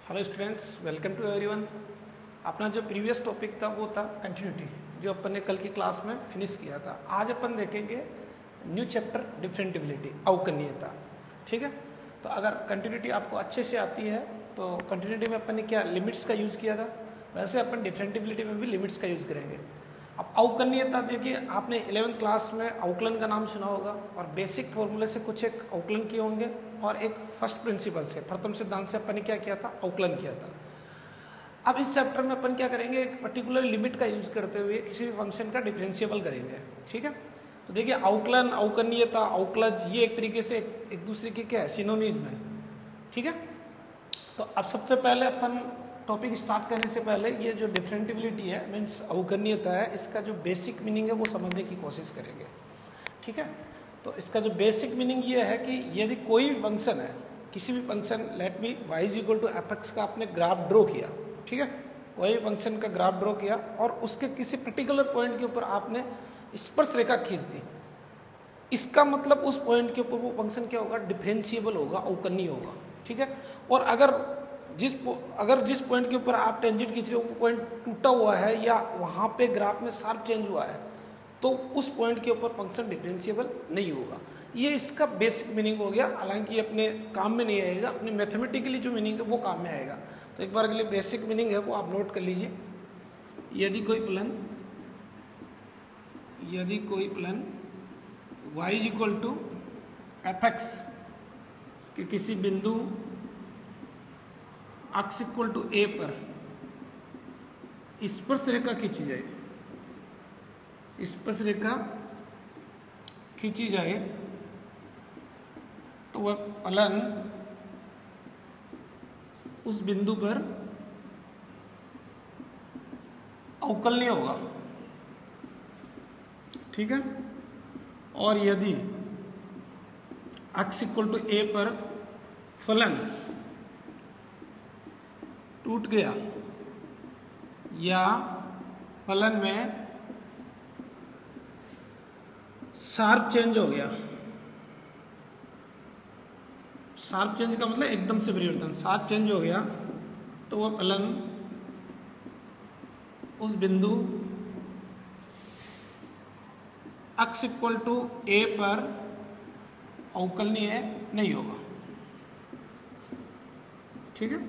Hello students, welcome to everyone. अपना जो previous topic था वो था कंटिन्यूटी, जो अपन ने कल की क्लास में फिनिश किया था। आज अपन देखेंगे न्यू चैप्टर डिफरेंटिबिलिटी, अवकनीयता। ठीक है, तो अगर कंटिन्यूटी आपको अच्छे से आती है तो कंटिन्यूटी में अपन ने क्या लिमिट्स का यूज़ किया था, वैसे अपन डिफरेंटिबिलिटी में भी लिमिट्स का यूज़ करेंगे। अब अवकनीयता देखिए, आपने 11th क्लास में अवकलन का नाम सुना होगा और बेसिक फॉर्मूले से कुछ एक अवकलन किए होंगे और एक फर्स्ट प्रिंसिपल से, प्रथम सिद्धांत से अपन ने क्या किया था, अवकलन किया था। अब इस चैप्टर में अपन क्या करेंगे, एक पर्टिकुलर लिमिट का यूज करते हुए किसी भी फंक्शन का डिफरेंशिएबल करेंगे। ठीक है, तो देखिए अवकलन, अवकनीयता, अवकलज, ये एक तरीके से एक दूसरे के क्या है, सिनोनिम है। ठीक है, तो अब सबसे पहले अपन टॉपिक स्टार्ट करने से पहले ये जो डिफरेंटिबिलिटी है, मीन्स अवकनीयता है, इसका जो बेसिक मीनिंग है वो समझने की कोशिश करेंगे। ठीक है, तो इसका जो बेसिक मीनिंग ये है कि यदि कोई फंक्शन है, किसी भी function, let me y is equal to fx का आपने ग्राफ ड्रॉ किया। ठीक है, कोई फंक्शन का ग्राफ ड्रॉ किया और उसके किसी पर्टिकुलर पॉइंट के ऊपर आपने स्पर्श रेखा खींच दी, इसका मतलब उस पॉइंट के ऊपर वो फंक्शन क्या होगा, डिफरेंशिएबल होगा, अवकनीय होगा। ठीक है, और अगर जिस पॉइंट के ऊपर आप टेंजेंट खींच रहे हो वो पॉइंट टूटा हुआ है या वहाँ पे ग्राफ में शार्प चेंज हुआ है, तो उस पॉइंट के ऊपर फंक्शन डिफरेंशिएबल नहीं होगा। ये इसका बेसिक मीनिंग हो गया। हालांकि अपने काम में नहीं आएगा, अपने मैथमेटिकली जो मीनिंग है वो काम में आएगा। तो एक बार के लिए बेसिक मीनिंग है वो आप नोट कर लीजिए। यदि कोई plane y is equal to fx के किसी बिंदु x इक्वल टू a पर स्पर्श रेखा खींची जाए, स्पर्श रेखा खींची जाए तो वह फलन उस बिंदु पर अवकलनीय होगा। ठीक है, और यदि x इक्वल टू a पर फलन टूट गया या फलन में शार्प चेंज हो गया, शार्प चेंज का मतलब एकदम से परिवर्तन, शार्प चेंज हो गया, तो वह फलन उस बिंदु x इक्वल टू a पर अवकलनीय नहीं होगा। ठीक है,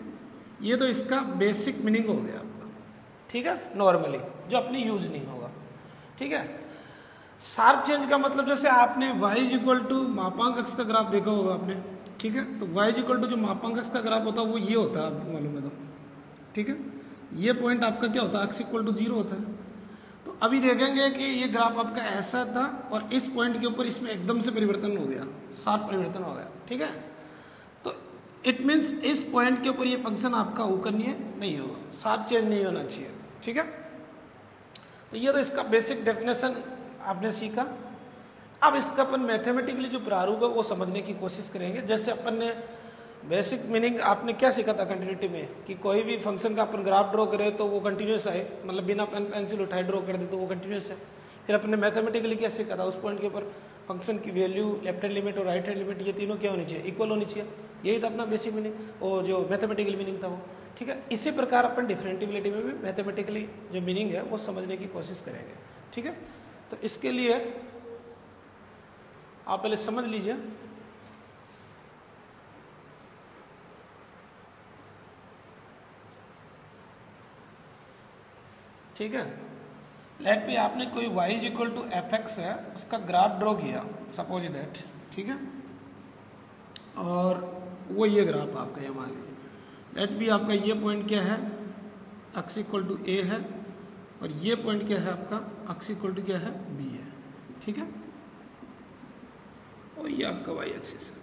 ये तो इसका बेसिक मीनिंग हो गया आपका। ठीक है, नॉर्मली जो अपनी यूज नहीं होगा। ठीक है, शार्प चेंज का मतलब जैसे आपने y इज इक्वल टू मापांक अक्ष का ग्राफ देखा होगा आपने। ठीक है, तो y इज इक्वल टू जो मापांक अक्ष का ग्राफ होता है वो ये होता है, आपको मालूम है तो। ठीक है, ये पॉइंट आपका क्या होता है, x इक्वल टू 0 होता है। तो अभी देखेंगे कि ये ग्राफ आपका ऐसा था और इस पॉइंट के ऊपर इसमें एकदम से परिवर्तन हो गया, शार्प परिवर्तन हो गया। ठीक है, तो इट मीन्स इस पॉइंट के ऊपर ये फंक्शन आपका अवकलनीय नहीं होगा, शार्प चेंज नहीं होना चाहिए। ठीक है, तो ये तो इसका बेसिक डेफिनेशन आपने सीखा। अब इसका अपन मैथमेटिकली जो प्रारूप है वो समझने की कोशिश करेंगे। जैसे अपन ने बेसिक मीनिंग आपने क्या सीखा था कंटिन्यूटी में, कि कोई भी फंक्शन का अपन ग्राफ ड्रॉ करें तो वो कंटिन्यूस आए, मतलब बिना पेन पेंसिल उठाए ड्रॉ कर दे तो वो कंटिन्यूस है। फिर अपने मैथमेटिकली क्या सीखा था, उस पॉइंट के ऊपर फंक्शन की वैल्यू, लेफ्ट हैंड लिमिट और राइट हैंड लिमिट, ये तीनों क्या होनी चाहिए, इक्वल होनी चाहिए। यही था अपना बेसिक मीनिंग और जो मैथमेटिकल मीनिंग था वो। ठीक है, इसी प्रकार अपन डिफरेंटिबिलिटी में भी मैथमेटिकली जो मीनिंग है वो समझने की कोशिश करेंगे। ठीक है, तो इसके लिए आप पहले समझ लीजिए। ठीक है, लेट भी आपने कोई y is equal to fx है, उसका ग्राफ ड्रॉ किया, सपोज दैट। ठीक है, और वो ये ग्राफ आपका ये मान लीजिए, लेट भी आपका ये पॉइंट क्या है, x इक्वल टू a है, और ये पॉइंट क्या है आपका, x इक्वल टू क्या है, b है। ठीक है, और ये आपका y एक्सिस है।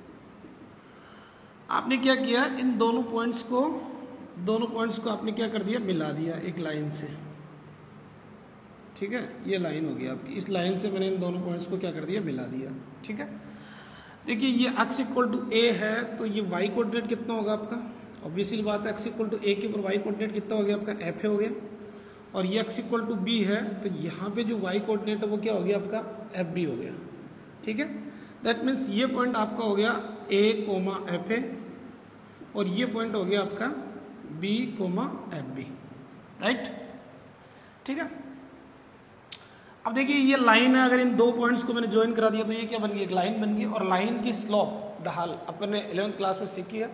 आपने क्या किया, इन दोनों पॉइंट्स को आपने क्या कर दिया, मिला दिया एक लाइन से। ठीक है, ये लाइन होगी आपकी, इस लाइन से मैंने इन दोनों पॉइंट्स को क्या कर दिया, मिला दिया। ठीक है, देखिए ये x इक्वल टू a है तो ये y कोऑर्डिनेट कितना होगा आपका, ऑब्वियसली बात है, x इक्वल टू a के ऊपर y कोऑर्डिनेट कितना हो गया आपका, f हो गया। और ये x इक्वल टू b है तो यहाँ पे जो y कोऑर्डिनेट है वो क्या हो गया आपका, fb हो गया। ठीक है, दैट मीन्स ये पॉइंट आपका हो गया a, fa और ये पॉइंट हो गया आपका B comma F B, right. ठीक है, अब देखिए ये लाइन है, अगर इन दो पॉइंट्स को मैंने ज्वाइन करा दिया तो ये क्या बन गई, एक लाइन बन गई। और लाइन की स्लॉप, ढाल, अपन ने 11th क्लास में सीखी है।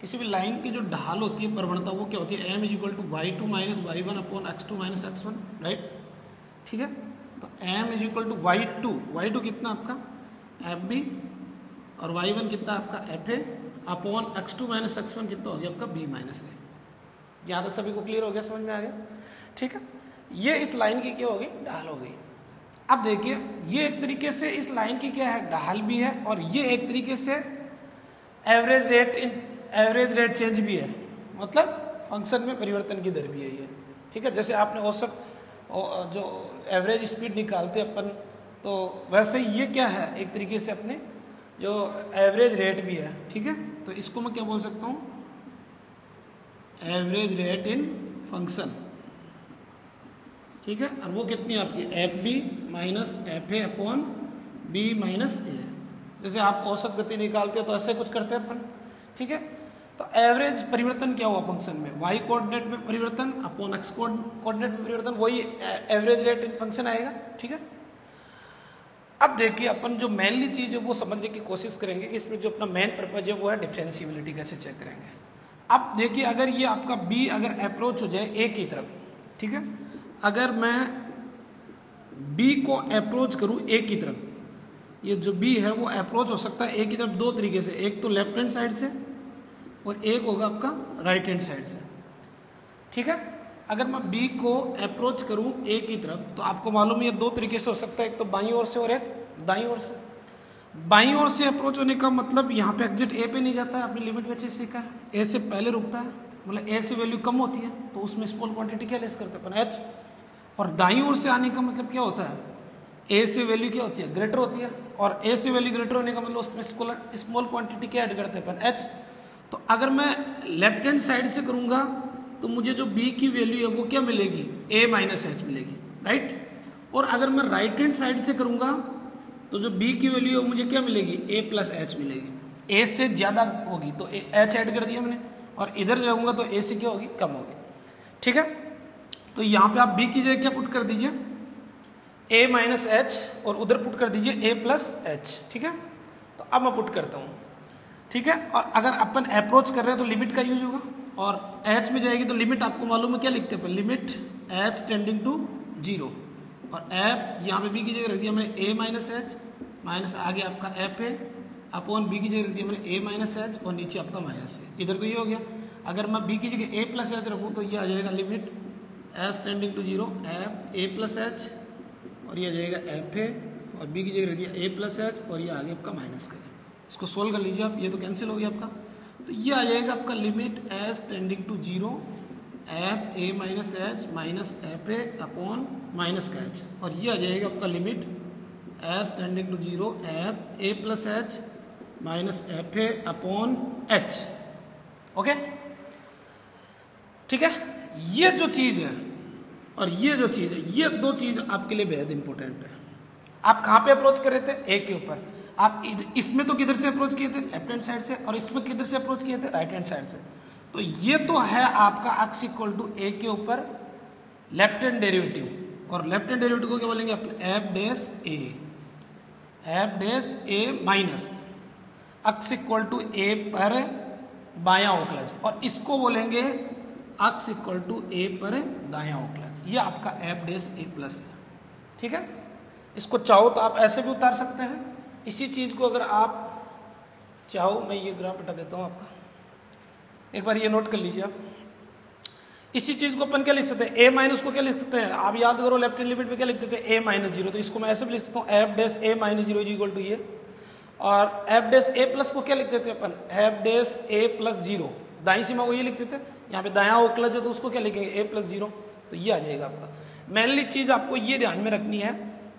किसी भी लाइन की जो ढाल होती है, प्रवणता, वो क्या होती है, m is equal to y2 minus y1 upon x2 minus x1, right. ठीक है, तो m is equal to y2 कितना आपका एफ बी, और y1 कितना आपका F A, upon x2 minus x1 कितना हो गया आपका b माइनस ए। यहाँ तक सभी को क्लियर हो गया, समझ में आ गया। ठीक है, ये इस लाइन की क्या होगी, ढाल हो गई। अब देखिए ये एक तरीके से इस लाइन की क्या है, ढाल भी है, और ये एक तरीके से एवरेज रेट चेंज भी है, मतलब फंक्शन में परिवर्तन की दर भी है ये। ठीक है, जैसे आपने औसत जो एवरेज स्पीड निकालते अपन, तो वैसे ये क्या है, एक तरीके से अपने जो एवरेज रेट भी है। ठीक है, तो इसको मैं क्या बोल सकता हूँ, एवरेज रेट इन फंक्शन। ठीक है, और वो कितनी है आपकी F B minus F A upon B minus A. जैसे आप औसत गति निकालते हो तो ऐसे कुछ करते हैं अपन। ठीक है, तो एवरेज परिवर्तन क्या हुआ फंक्शन में, वाई कोऑर्डिनेट में परिवर्तन अपॉन एक्स कोऑर्डिनेट में परिवर्तन, वही एवरेज रेट इन फंक्शन आएगा। ठीक है, अब देखिए अपन जो मेनली चीज है वो समझने की कोशिश करेंगे। इसमें जो अपना मेन पर्पज है वो है डिफरेंशिएबिलिटी कैसे चेक करेंगे। अब देखिए अगर ये आपका बी अगर अप्रोच हो जाए ए की तरफ, ठीक है, अगर मैं बी को अप्रोच करूं ए की तरफ, ये जो बी है वो अप्रोच हो सकता है ए की तरफ दो तरीके से, एक तो लेफ्ट हैंड साइड से और एक होगा आपका राइट हैंड साइड से। ठीक है, अगर मैं बी को अप्रोच करूं ए की तरफ तो आपको मालूम है ये दो तरीके से हो सकता है, एक तो बाईं ओर से और एक दाईं ओर से। बाईं ओर से अप्रोच होने का मतलब यहाँ पे एग्जिट ए पे नहीं जाता है, अपनी लिमिट में अच्छे से सीखा है, ए से पहले रुकता है, मतलब ए से वैल्यू कम होती है तो उसमें स्मॉल क्वांटिटी क्या लेस करते हैं अपन, एच। और दाईं ओर से आने का मतलब क्या होता है, ए से वैल्यू क्या होती है, ग्रेटर होती है, और ए से वैल्यू ग्रेटर होने का मतलब उसमें स्मॉल क्वांटिटी क्या ऐड करते हैं अपन, एच। तो अगर मैं लेफ्ट हैंड साइड से करूंगा तो मुझे जो बी की वैल्यू है वो क्या मिलेगी, ए माइनस एच मिलेगी, राइट। और अगर मैं राइट हैंड साइड से करूंगा तो जो बी की वैल्यू है मुझे क्या मिलेगी, ए प्लस एच मिलेगी। ए से ज्यादा होगी तो एच ऐड कर दिया मैंने, और इधर जाऊंगा तो ए से क्या होगी, कम होगी। ठीक है, तो यहाँ पे आप बी की जगह क्या पुट कर दीजिए, ए माइनस एच, और उधर पुट कर दीजिए ए प्लस एच। ठीक है, तो अब मैं पुट करता हूँ। ठीक है, और अगर अपन अप्रोच कर रहे हैं तो लिमिट का यूज होगा, और एच में जाएगी तो लिमिट आपको मालूम है क्या लिखते हैं अपन, लिमिट एच टेंडिंग टू 0, और एफ यहाँ पे बी की जगह रख दिया मैंने ए माइनस एच, माइनस आगे आपका एफ ए, अपॉन बी की जगह रख दिया मैंने ए माइनस एच, और नीचे आपका माइनस ए। इधर तो ये हो गया। अगर मैं बी की जगह ए प्लस एच रखूँ तो ये आ जाएगा limit H tending to 0 F A plus H, और ये आ जाएगा एफ ए, और बी की जगह रख दिया ए प्लस एच, और ये आगे आपका माइनस का। इसको सोल्व कर लीजिए आप, ये तो कैंसिल हो गया आपका, तो ये आ जाएगा आपका limit H tending to 0 F A minus H minus F A upon minus का एच, और ये आ जाएगा आपका limit H tending to 0 F A plus H minus F A upon H. Okay, ठीक है, ये जो चीज है और ये जो चीज है, ये दो चीज आपके लिए बेहद इंपॉर्टेंट है। आप कहाँ पे अप्रोच कर रहे थे, ए के ऊपर। आप इसमें तो किधर से अप्रोच किए थे, लेफ्ट हैंड साइड से, और इसमें किधर से अप्रोच किए थे, राइट हैंड साइड से। तो ये तो है आपका x इक्वल टू ए के ऊपर लेफ्ट हैंड डेरिवेटिव, और लेफ्ट हैंड डेरिवेटिव को क्या बोलेंगे अपने, F dash A minus x equal to A पर बायां ओकलज, और इसको बोलेंगे x इक्वल टू ए पर दायां ओकलज। ये आपका एफ डैश ए प्लस है। ठीक है, इसको चाहो तो आप ऐसे भी उतार सकते हैं। इसी चीज को अगर आप चाहो, मैं ये ग्राफ हटा देता हूं आपका, एक बार ये नोट कर लीजिए आप। इसी चीज को अपन क्या लिख सकते हैं, ए माइनस को क्या लिख सकते हैं, आप याद करो लेफ्ट हैंड लिमिट में क्या लिखते थे, ए माइनस 0, तो इसको मैं ऐसे भी लिख सकता हूँ F dash A minus 0 is equal to ये। और एफ डैश ए प्लस को क्या लिखते थे अपन, एफ डैश ए प्लस 0, दाईं सीमा को ये लिखते थे, यहाँ पे दायां ओकलज है तो उसको क्या लिखेंगे, ए प्लस 0, तो ये आ जाएगा आपका। मेनली चीज आपको ये ध्यान में रखनी है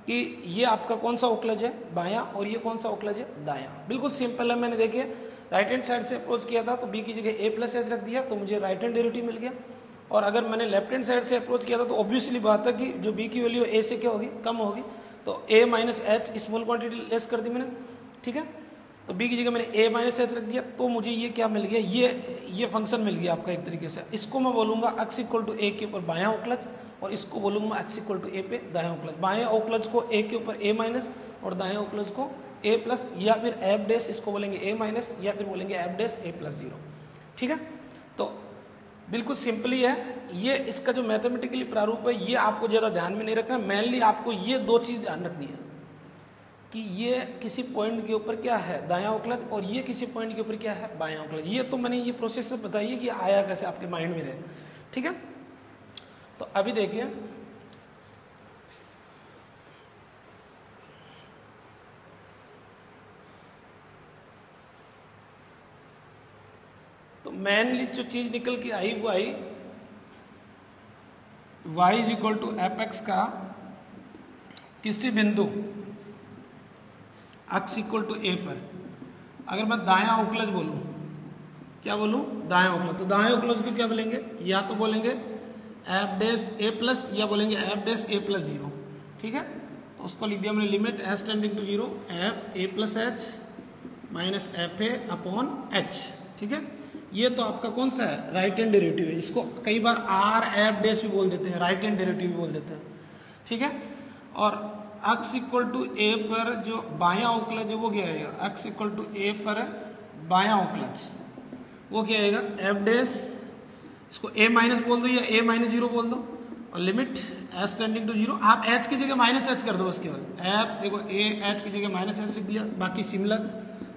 कि ये आपका कौन सा ओकलज है, बायां, और ये कौन सा ओकलज है, दायां। बिल्कुल सिंपल है। मैंने देखिए राइट हैंड साइड से अप्रोच किया था तो बी की जगह ए प्लस एच रख दिया तो मुझे राइट हैंड डेरिवेटिव मिल गया, और अगर मैंने लेफ्ट हैंड साइड से अप्रोच किया था तो ऑब्वियसली बात है कि जो बी की वैल्यू ए से क्या होगी, कम होगी, तो A minus H small quantity less कर दी मैंने। ठीक है, तो बी की जगह मैंने ए माइनस एच रख दिया, तो मुझे ये क्या मिल गया, ये फंक्शन मिल गया आपका एक तरीके से। इसको मैं बोलूँगा x इक्वल टू ए के ऊपर बायां अवकलज, और इसको बोलूँगा x इक्वल टू ए पे दायां अवकलज। बाएं अवकलज को ए के ऊपर ए माइनस और दाएं अवकलज को ए प्लस, या फिर एफ डैश इसको बोलेंगे ए माइनस, या फिर बोलेंगे एफ डैश ए प्लस 0। ठीक है, तो बिल्कुल सिंपली है ये। इसका जो मैथमेटिकली प्रारूप है ये आपको ज़्यादा ध्यान में नहीं रखना, मेनली आपको ये दो चीज़ ध्यान रखनी है कि ये किसी पॉइंट के ऊपर क्या है दायां अवकलज, और ये किसी पॉइंट के ऊपर क्या है बायां अवकलज। ये तो मैंने ये प्रोसेस बताइए कि आया कैसे आपके माइंड में रहे। ठीक है, तो अभी देखिए, तो मेनली जो चीज निकल के आई वो आई y is equal to F X का किसी बिंदु x इक्वल टू ए पर अगर मैं दायां अवकलज बोलूं, क्या बोलूं, दायां अवकलज, तो दायां अवकलज को क्या बोलेंगे, या तो बोलेंगे एफ डैश ए प्लस, या बोलेंगे एफ डैश ए प्लस 0। ठीक है, तो उसको लिख दिया मैंने limit H tending to 0 F A plus H minus F A upon H. ठीक है, ये तो आपका कौन सा है, राइट हैंड डेरिवेटिव है। इसको कई बार आर एफ डैश भी बोल देते हैं, राइट हैंड डेरिवेटिव भी बोल देते हैं। ठीक है, और x इक्वल टू ए पर जो बायां अवकलज है वो क्या आएगा, x इक्वल टू ए पर बायां अवकलज वो क्या आएगा, एफ डैश, इसको a माइनस बोल दो या a माइनस 0 बोल दो, और लिमिट h टेंडिंग टू 0। आप h की जगह माइनस h कर दो बस, केवल एफ देखो a h की जगह माइनस h लिख दिया, बाकी सिमिलर,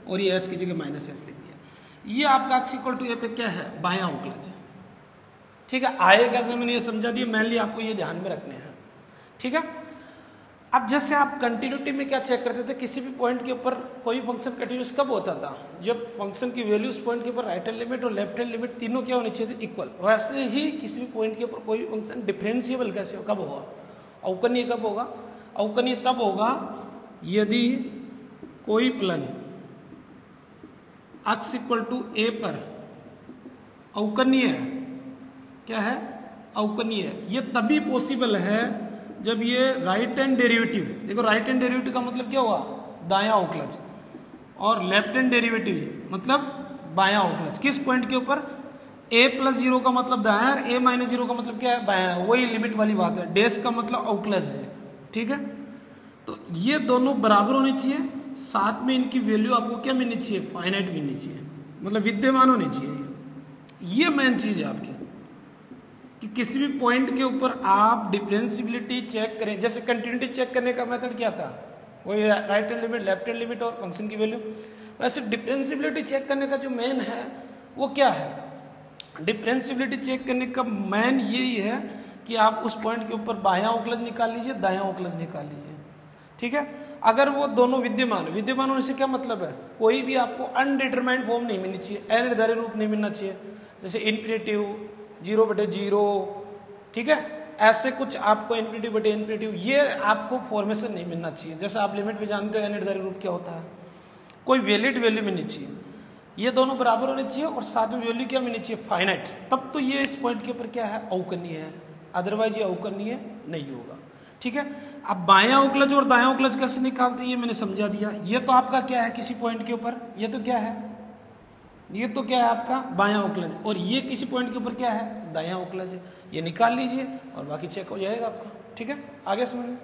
और ये h की जगह माइनस h लिख दिया। ये आपका x इक्वल टू ए पे क्या है, बायां अवकलज है। ठीक है, आएगा से मैंने ये समझा दिया, मेनली आपको ये ध्यान में रखने हैं। ठीक है, अब जैसे आप कंटिन्यूटी में क्या चेक करते थे, किसी भी पॉइंट के ऊपर कोई फंक्शन कंटिन्यूस कब होता था, जब फंक्शन की वैल्यू उस पॉइंट के ऊपर राइट हैंड लिमिट और लेफ्ट हैंड लिमिट तीनों क्या होनी चाहिए थे, इक्वल। वैसे ही किसी भी पॉइंट के ऊपर कोई फंक्शन डिफरेंशिएबल कैसे हो, कब होगा, अवकलनीय कब होगा, अवकलनीय तब होगा यदि कोई फलन x इक्वल टू ए पर अवकलनीय है। क्या है, अवकलनीय है। ये तभी पॉसिबल है जब ये राइट हैंड डेरिवेटिव, देखो राइट हैंड डेरिवेटिव का मतलब क्या हुआ, दायां अवकलज, और लेफ्ट हैंड डेरिवेटिव मतलब बायां अवकलज। किस पॉइंट के ऊपर, a प्लस 0 का मतलब दायां, और a माइनस 0 का मतलब क्या है, बायां। वही लिमिट वाली बात है, डैश का मतलब अवकलज है। ठीक है, तो ये दोनों बराबर होने चाहिए, साथ में इनकी वैल्यू आपको क्या मिलनी चाहिए, फाइनाइट मिलनी चाहिए, मतलब विद्यमान होनी चाहिए। ये मेन चीज है आपकी, कि किसी भी पॉइंट के ऊपर आप डिफरेंशियबिलिटी चेक करें। जैसे कंटिन्यूटी चेक करने का मेथड क्या था, वही right hand limit, left hand limit और फंक्शन की वैल्यू। वैसे डिफरेंशियबिलिटी चेक करने का जो मेन है वो क्या है, डिफरेंशियबिलिटी चेक करने का मेन यही है कि आप उस पॉइंट के ऊपर बायां अवकलज निकाल लीजिए, दायां अवकलज निकाल लीजिए। ठीक है, अगर वो दोनों विद्यमान होने से क्या मतलब है, कोई भी आपको अनडिटरमाइंड फॉर्म नहीं मिलनी चाहिए, अनिर्धारित रूप नहीं मिलना चाहिए, जैसे इन्फिनिटिव 0/0। ठीक है, ऐसे कुछ आपको इन्फिनिटिव, ये आपको फॉर्मेशन नहीं मिलना चाहिए। जैसे आप लिमिट में जानते हो अनिर्धारित रूप क्या होता है, कोई वैलिड वैल्यू मिलनी चाहिए। ये दोनों बराबर होने चाहिए, और साथ में वैल्यू क्या मिलनी चाहिए, फाइनाइट। तब तो ये इस पॉइंट के ऊपर क्या है, अवकलनीय है, अदरवाइज ये अवकलनीय नहीं होगा। ठीक है, अब बायां अवकलज और दायां अवकलज कैसे निकालते हैं ये मैंने समझा दिया। ये तो आपका क्या है, किसी पॉइंट के ऊपर, ये तो क्या है, ये तो क्या है आपका बायां अवकलज, और ये किसी पॉइंट के ऊपर क्या है, दायां अवकलज है। ये निकाल लीजिए और बाकी चेक हो जाएगा आपका। ठीक है, आगे समझ में,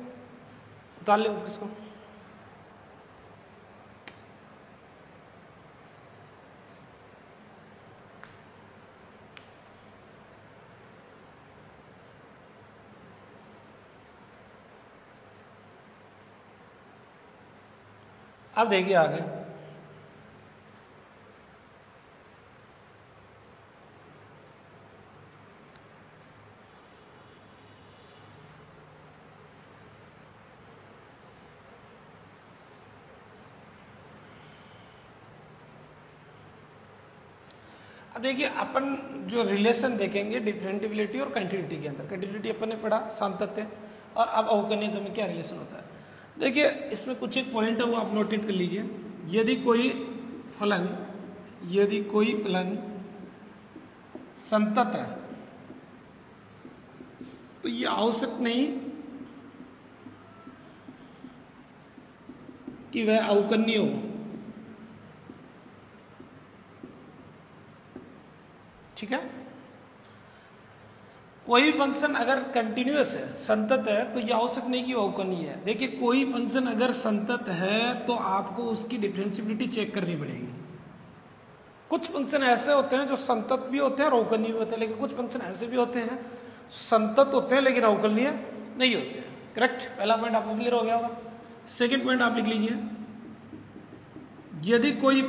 उतार ले इसको। अब देखिए आगे, अब देखिए अपन जो रिलेशन देखेंगे डिफरेंटिबिलिटी और कंटिन्यूटी के अंदर। कंटिन्यूटी अपन ने पढ़ा, सातत्य, और अब अवकलनीयता में क्या रिलेशन होता है। देखिए इसमें कुछ एक पॉइंट है वो आप नोटेट कर लीजिए। यदि कोई फलन संतत है तो ये आवश्यक नहीं कि वह अवकलनीय हो। कोई भी फंक्शन अगर कंटिन्यूअस है, संतत है, तो ये आवश्यक नहीं कि वो अवकलनीय है। देखिए कोई फंक्शन अगर संतत है तो आपको उसकी डिफरेंशियबिलिटी चेक करनी पड़ेगी। कुछ फंक्शन ऐसे होते हैं जो संतत भी होते हैं और अवकलनीय भी होते हैं, लेकिन कुछ फंक्शन ऐसे भी होते हैं संतत होते हैं लेकिन अवकलनीय नहीं होते हैं। करेक्ट, पहला पॉइंट आपको क्लियर हो गया होगा। सेकेंड पॉइंट आप लिख लीजिए, यदि कोई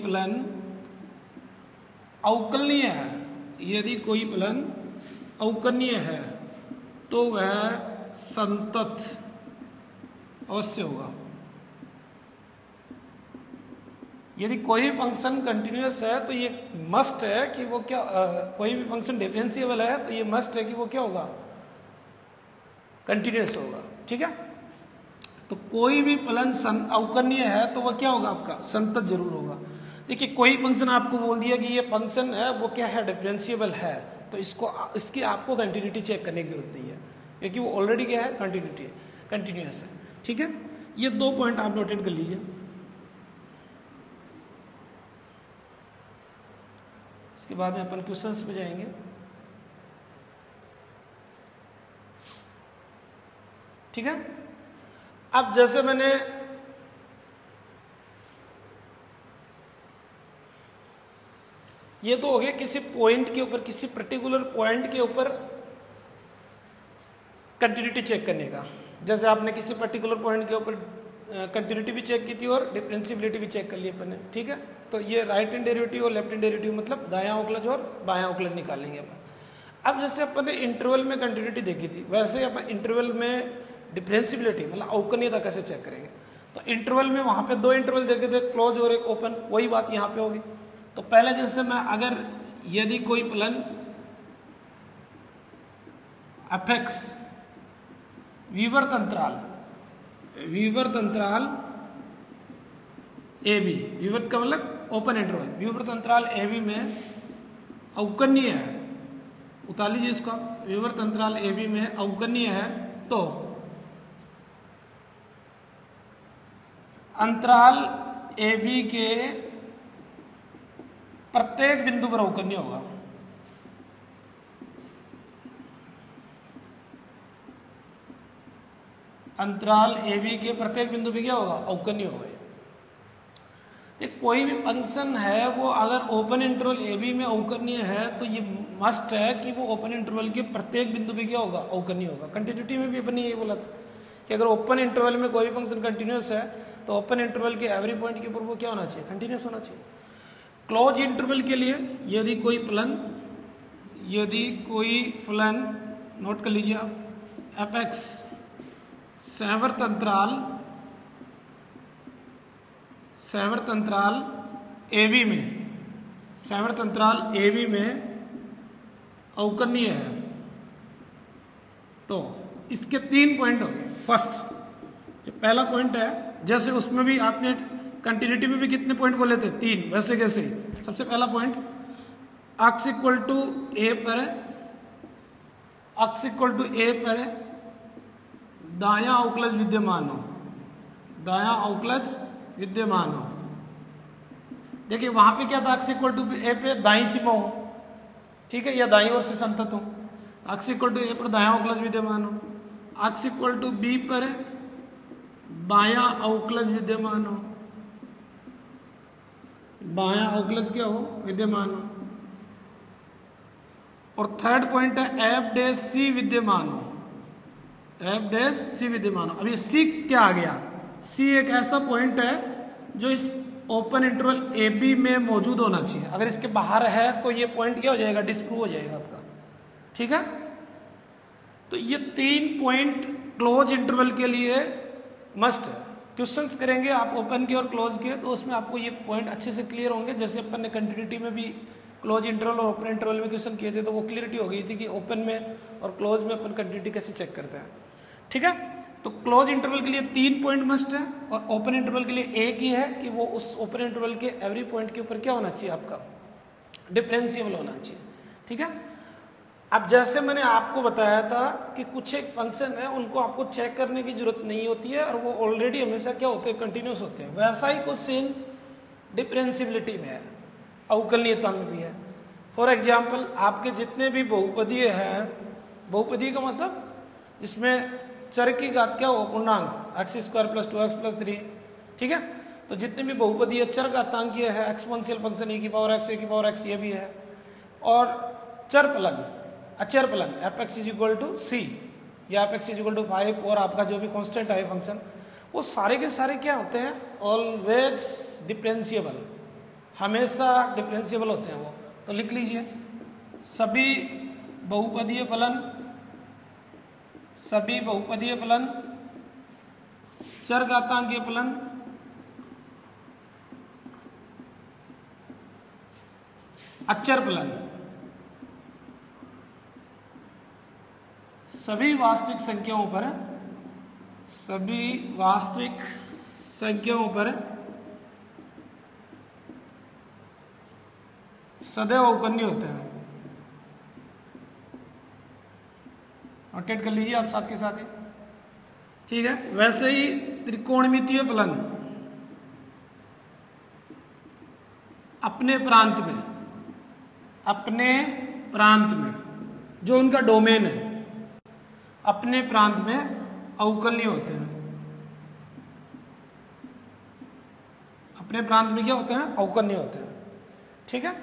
फलन अवकलनीय है, यदि कोई फलन अवकलनीय है तो वह संतत अवश्य होगा। यदि कोई फंक्शन कंटिन्यूअस है तो ये मस्ट है कि वो क्या कोई भी फंक्शन डिफरेंशिएबल है तो ये मस्ट है कि वो क्या होगा, कंटिन्यूअस होगा। ठीक है, तो कोई भी फलन अवकलनीय है तो वह क्या होगा, आपका संतत जरूर होगा। देखिए कोई फंक्शन आपको बोल दिया कि ये फंक्शन है वो क्या है, डिफरेंशिएबल है, तो इसकी आपको कंटिन्यूटी चेक करने की जरूरत नहीं है क्योंकि वो ऑलरेडी क्या है, कंटिन्यूटी है, कंटिन्यूअस है। ठीक है, ये 2 पॉइंट आप नोटेट कर लीजिए। इसके बाद में अपन क्वेश्चंस पे जाएंगे। ठीक है, अब जैसे मैंने ये तो हो गया किसी पॉइंट के ऊपर, किसी पर्टिकुलर पॉइंट के ऊपर कंटिन्यूटी चेक करने का। जैसे आपने किसी पर्टिकुलर पॉइंट के ऊपर कंटिन्यूटी भी चेक की थी और डिफरेंशिएबिलिटी भी चेक कर ली अपन ने। ठीक है, तो ये राइट हैंड डेरिवेटिव और लेफ्ट हैंड डेरिवेटिव मतलब दायां अवकलज और बायां अवकलज निकालेंगे अपन। अब जैसे अपन ने इंटरवल में कंटिन्यूटी देखी थी, वैसे अपन इंटरवल में डिफरेंशिएबिलिटी मतलब अवकलनीयता कैसे चेक करेंगे। तो इंटरवल में वहां पे 2 इंटरवल देखे थे, क्लोज और एक ओपन, वही बात यहाँ पे होगी। तो पहले जैसे मैं अगर यदि कोई फलन f(x) विवर्त अंतराल AB, विवर्त का मतलब ओपन इंटरवल, विवर्त अंतराल AB में अवकलनीय है, उतार लीजिए इसको, विवर्त अंतराल AB में अवकलनीय है तो अंतराल AB के प्रत्येक बिंदु पर अवकलनीय होगा। अंतराल AB के प्रत्येक बिंदु पे क्या होगा, अवकलनीय होगा। ये कोई भी फंक्शन है वो अगर ओपन इंटरवल AB में अवकलनीय है तो ये मस्ट है कि वो ओपन इंटरवल के प्रत्येक बिंदु पे क्या होगा, अवकलनीय होगा। कंटिन्यूटी में भी अपन ने ये बोला था कि अगर ओपन इंटरवल में कोई फंक्शन कंटिन्यूअस है तो ओपन इंटरवल के एवरी पॉइंट के ऊपर वो क्या होना चाहिए, कंटिन्यूअस होना चाहिए। क्लोज इंटरवल के लिए यदि कोई फलन नोट कर लीजिए आप, f(x) संवर्त अंतराल AB में अवकलनीय है तो इसके 3 पॉइंट हो गए। फर्स्ट जो पहला पॉइंट है, जैसे उसमें भी आपने कंटिन्यूटी में भी कितने पॉइंट बोले थे, 3, वैसे कैसे सबसे पहला point x equal to A पर दायां अवकलज विद्यमान हो। देखिए वहां पे क्या था, x इक्वल टू A पे दाईं सीमा हो, ठीक है, या दाईं ओर से संतत हो। x इक्वल टू A पर दायां अवकलज विद्यमान हो, x इक्वल टू B पर बायां अवकलज विद्यमान हो, बायां अवकलज क्या हो, विद्यमान हो। और थर्ड पॉइंट है f' C विद्यमान हो, अब ये C क्या आ गया, C एक ऐसा पॉइंट है जो इस ओपन इंटरवल AB में मौजूद होना चाहिए। अगर इसके बाहर है तो ये पॉइंट क्या हो जाएगा, डिस्प्रूव हो जाएगा आपका। ठीक है, तो ये 3 पॉइंट क्लोज इंटरवल के लिए मस्ट है। क्वेश्चंस करेंगे आप ओपन के और क्लोज के, तो उसमें आपको ये पॉइंट अच्छे से क्लियर होंगे। जैसे अपन ने कंटिन्यूटी में भी क्लोज इंटरवल और ओपन इंटरवल में क्वेश्चन किए थे तो वो क्लियरिटी हो गई थी कि ओपन में और क्लोज में अपन कंटिन्यूटी कैसे चेक करते हैं। ठीक है, तो क्लोज इंटरवल के लिए 3 पॉइंट मस्ट है और ओपन इंटरवल के लिए एक ही है कि वो उस ओपन इंटरवल के एवरी पॉइंट के ऊपर क्या होना चाहिए, आपका डिफरेंशिएबल होना चाहिए। ठीक है, अब जैसे मैंने आपको बताया था कि कुछ एक फंक्शन है उनको आपको चेक करने की जरूरत नहीं होती है और वो ऑलरेडी हमेशा क्या होते हैं, कंटिन्यूस होते हैं। वैसा ही कुछ सीन डिफरेंशिएबिलिटी में है, अवकलनीयता में भी है। फॉर एग्जाम्पल आपके जितने भी बहुपदीय हैं, बहुपदीय का मतलब जिसमें चर की घात क्या हो, पूर्णांक x square plus 2x plus 3, ठीक है। तो जितने भी बहुपदीय चर घातांकीय है, एक्सपोनेंशियल फंक्शन e की पावर x ये भी है, और चर फलन, अचर फलन f(x) = c या f(x) = 5 और आपका जो भी कांस्टेंट है फंक्शन, वो सारे के सारे क्या होते हैं, ऑलवेज डिफरेंशिएबल, हमेशा डिफरेंशिएबल होते हैं वो। तो लिख लीजिए सभी बहुपदीय फलन, सभी बहुपदीय फलन, चर घातांकीय फलन, अचर फलन, सभी वास्तविक संख्याओं पर, सभी वास्तविक संख्याओं पर सदैव अवकलनीय होते हैं। नोटेट कर लीजिए आप साथ के साथ ही, ठीक है। वैसे ही त्रिकोणमितीय फलन अपने प्रांत में, अपने प्रांत में जो उनका डोमेन है, अपने प्रांत में अवकलनीय होते हैं। अपने प्रांत में क्या होते हैं, अवकलनीय होते हैं, ठीक है।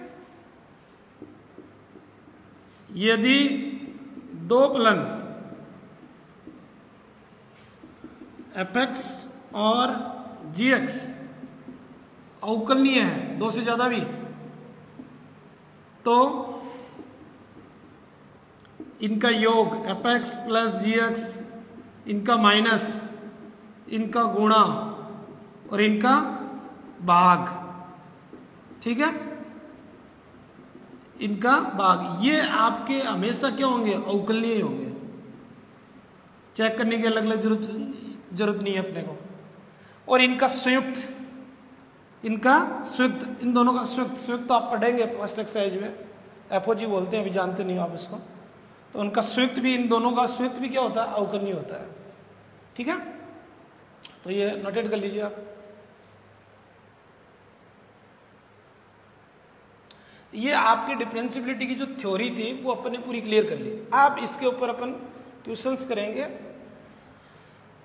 यदि दो फलन f(x) और g(x) अवकलनीय है, दो से ज्यादा भी, तो इनका योग f(x) प्लस g(x), इनका माइनस, इनका गुणा और इनका भाग, ठीक है, इनका भाग, ये आपके हमेशा क्या होंगे, अवकलनीय होंगे। चेक करने की अलग अलग जरूरत नहीं है अपने को। और इनका संयुक्त, इनका संयुक्त, इन दोनों का संयुक्त तो आप पढ़ेंगे फर्स्ट एक्सरसाइज में, एफओजी बोलते हैं, अभी जानते नहीं हो आप इसको। तो उनका संयुक्त भी, इन दोनों का संयुक्त भी क्या होता है, अवकलनीय होता है, ठीक है। तो ये नोटेट कर लीजिए आप। ये आपकी डिफरेंशियबिलिटी की जो थ्योरी थी वो अपन ने पूरी क्लियर कर ली। आप इसके ऊपर अपन क्वेश्चंस करेंगे।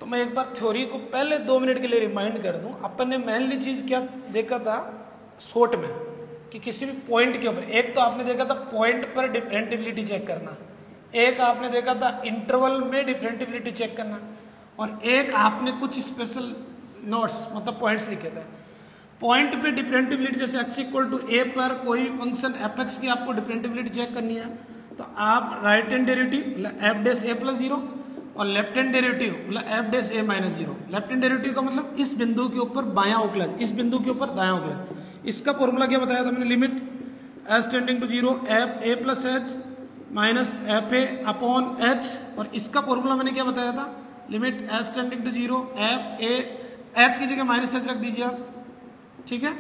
तो मैं एक बार थ्योरी को पहले 2 मिनट के लिए रिमाइंड कर दूं। अपन ने मेनली चीज क्या देखा था शॉर्ट में, कि किसी भी पॉइंट के ऊपर, एक तो आपने देखा था पॉइंट पर डिफरेंटिबिलिटी चेक करना, एक आपने देखा था इंटरवल में डिफरेंटिबिलिटी चेक करना, और एक आपने कुछ स्पेशल नोट्स मतलब पॉइंट्स लिखे थे। पॉइंट पे डिफरेंटिबिलिटी, जैसे x = a पर कोई भी फंक्शन f(x) की आपको डिफरेंटिबिलिटी चेक करनी है, तो आप राइट हैंड डेरिवेटिव मतलब f' a + 0 और लेफ्ट हैंड डेरिवेटिव मतलब f' a - 0। Left hand derivative का मतलब इस बिंदु के ऊपर बायां अवकलज, इस बिंदु के ऊपर दायां अवकलज। इसका फॉर्मूला क्या बताया था मैंने, limit s tending to 0 f a + h minus f a upon h, और इसका फॉर्मूला मैंने क्या बताया था, limit s tending to 0 f a, h की जगह -h रख दीजिए आप, ठीक है।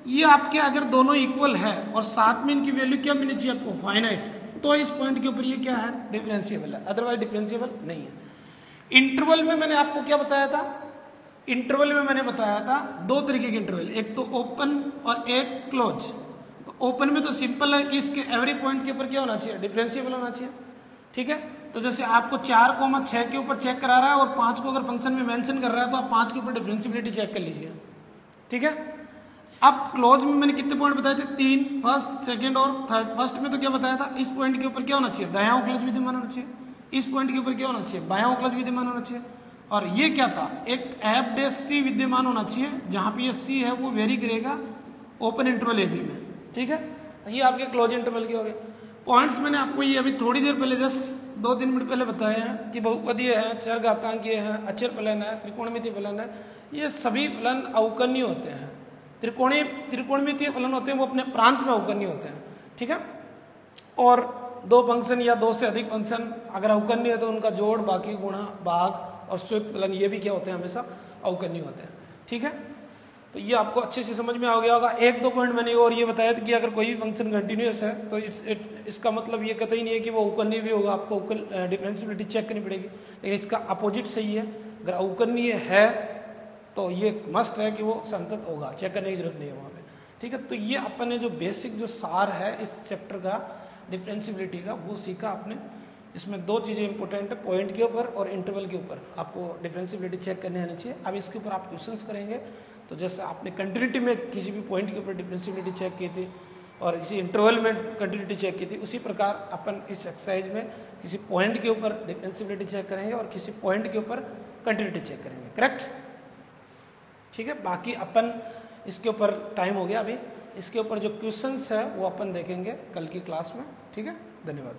ये आपके अगर दोनों इक्वल है और साथ में इनकी वैल्यू क्या मिलनी चाहिए आपको, फाइनाइट, तो इस पॉइंट के ऊपर ये क्या है, डिफरेंशिएबल है, अदरवाइज डिफरेंशिएबल नहीं है। इंटरवल में मैंने आपको क्या बताया था, इंटरवल में मैंने बताया था 2 तरीके के इंटरवल, एक तो ओपन और एक क्लोज। तो ओपन में तो सिंपल है कि इसके एवरी पॉइंट के ऊपर क्या होना चाहिए, डिफरेंशिएबल होना चाहिए, ठीक है। तो जैसे आपको 4,6 के ऊपर चेक करा रहा है और 5 को अगर फंक्शन में मेंशन कर रहा है, तो आप 5 के ऊपर डिफरेंशिएबिलिटी चेक कर लीजिए, ठीक है। अब क्लोज में मैंने कितने पॉइंट बताए थे, 3, फर्स्ट, सेकंड और थर्ड। फर्स्ट में तो क्या बताया था, इस पॉइंट के ऊपर क्या होना चाहिए, दायां अवकलज विद्यमान होना चाहिए, इस पॉइंट के ऊपर क्या होना चाहिए, बायां अवकलज विद्यमान होना चाहिए, और ये क्या था, एक f' विद्यमान होना चाहिए, जहां पे ये c है वो वेरी करेगा ओपन इंटरवल ए बी में, ठीक है। ये आपके क्लोज इंटरवल के हो गए पॉइंट्स। मैंने आपको ये अभी थोड़ी देर पहले जस्ट 2-3 मिनट पहले बताया है कि बहुपदीय है, चर घातांकीय है, अचर फलन है, त्रिकोणमितीय फलन है, ये सभी फलन अवकलनीय होते हैं। त्रिकोणमितीय फलन होते हैं वो अपने प्रांत में अवकलनीय होते हैं, ठीक है। और 2 फंक्शन या 2 से अधिक फंक्शन अगर अवकलनीय है तो उनका जोड़, बाकी गुणा, भाग और संयुक्त फलन ये भी क्या होते हैं, हमेशा अवकलनीय होते हैं, ठीक है। तो ये आपको अच्छे से समझ में आ गया होगा। 1-2 पॉइंट मैंने और ये बताया था कि अगर कोई भी फंक्शन कंटिन्यूअस है तो इसका मतलब ये कहता ही नहीं है कि वो अवकलनीय भी होगा, आपको डिफरेंशियबिलिटी चेक करनी पड़ेगी। लेकिन इसका अपोजिट सही है, अगर अवकलनीय है तो ये मस्ट है कि वो संतत होगा, चेक करने की जरूरत नहीं है वहाँ पे, ठीक है। तो ये अपन ने जो बेसिक जो सार है इस चैप्टर का डिफरेंशियबिलिटी का वो सीखा आपने। इसमें दो चीज़ें इंपॉर्टेंट है, पॉइंट के ऊपर और इंटरवल के ऊपर आपको डिफरेंशियबिलिटी चेक करने आनी चाहिए। अब इसके ऊपर आप क्वेश्चंस करेंगे, तो जैसे आपने कंटिन्यूटी में किसी भी पॉइंट के ऊपर डिफरेंशियबिलिटी चेक की थी और किसी इंटरवल में कंटिन्यूटी चेक की थी, उसी प्रकार अपन इस एक्सरसाइज में किसी पॉइंट के ऊपर डिफरेंशियबिलिटी चेक करेंगे और किसी पॉइंट के ऊपर कंटिन्यूटी चेक करेंगे। करेक्ट, ठीक है। बाकी अपन इसके ऊपर टाइम हो गया अभी, इसके ऊपर जो क्वेश्चंस है वो अपन देखेंगे कल की क्लास में। ठीक है, धन्यवाद।